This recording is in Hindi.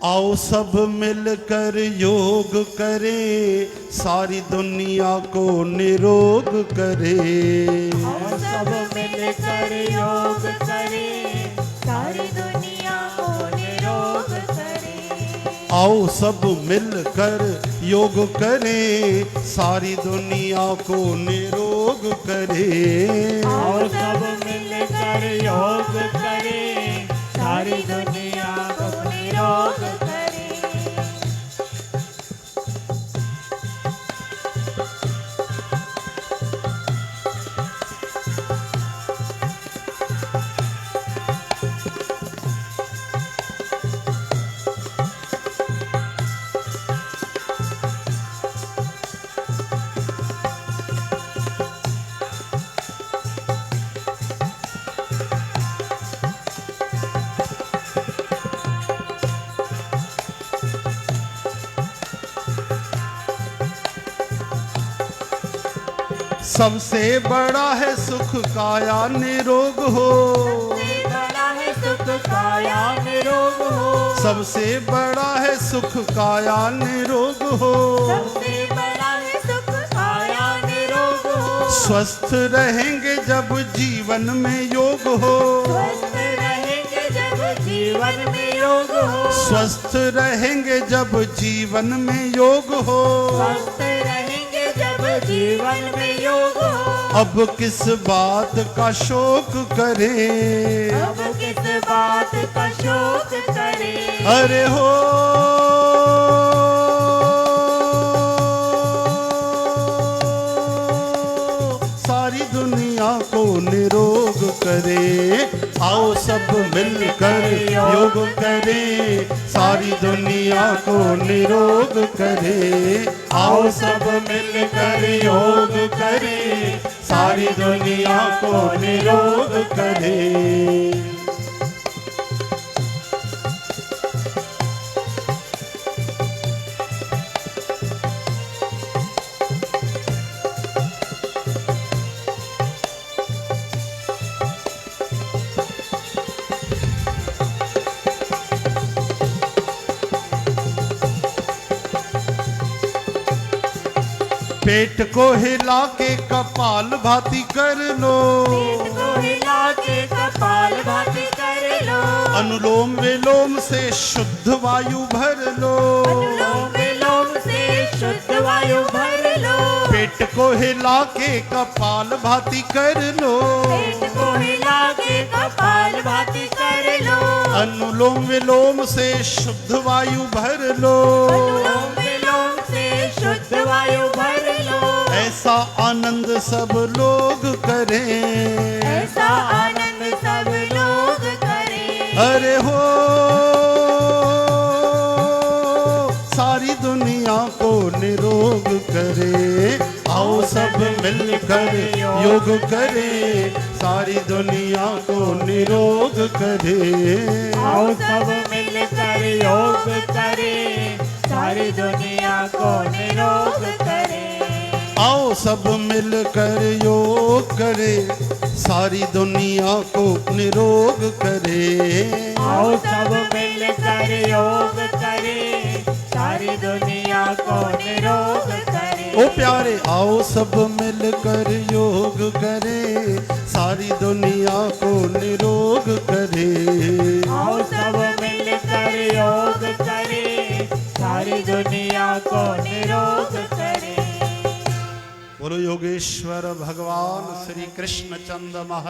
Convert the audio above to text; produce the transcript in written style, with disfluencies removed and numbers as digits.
आओ सब मिलकर योग करें, सारी दुनिया को निरोग करें। आओ सब मिलकर योग करें, सारी दुनिया को निरोग करें। आओ सब मिलकर योग करें, सारी दुनिया को निरोग करें। आओ सब मिलकर योग करें, सारी दुनिया को निरोग करें। सबसे बड़ा है सुख काया निरोग हो, सबसे बड़ा है सुख काया निरोग हो। सबसे बड़ा है सुख काया निरोग हो। सबसे बड़ा है सुख काया निरोग हो। स्वस्थ रहेंगे जब जीवन में योग हो, स्वस्थ रहेंगे जब जीवन में योग हो। स्वस्थ रहेंगे जब जीवन में योग हो। स्वस्थ रहेंगे जब जीवन में योग हो। अब किस बात का शोक करें, अब किस बात का शोक करें। अरे हो सारी दुनिया को निरोग करें। आओ सब मिलकर योग करें, सारी दुनिया को निरोग करें। आओ सब मिलकर योग करें, सारी दुनिया को निरोग करें। पेट को हिला के कपाल भाती कर लो, पेट को हिला के कपाल भाती कर लो। अनुलोम विलोम से शुद्ध वायु भर लो, अनुलोम विलोम से शुद्ध वायु भर लो। पेट को हिला के कपाल भाती कर लो, पेट को हिला के कपाल भाती कर लो। अनुलोम विलोम से शुद्ध वायु भर लो। अनुलोम विलोम से शुद्ध वायु भर लो। ऐसा आनंद सब लोग करें, ऐसा आनंद सब लोग करें। अरे हो सारी दुनिया को निरोग करे। आओ सब मिलकर योग करें, सारी दुनिया को निरोग करे। आओ सब मिलकर योग करें, सारी दुनिया को निरोग करें। आओ सब मिलकर योग करे, सारी दुनिया को निरोग करे। आओ सब मिलकर योग करें, सारी दुनिया को निरोग करें। ओ प्यारे आओ सब मिलकर योग करे, सारी दुनिया को निरोग करे। आओ सब मिलकर योग करें, सारी दुनिया को निरोग करें। बोलो योगेश्वर भगवान श्री कृष्ण चंद्र महाराज।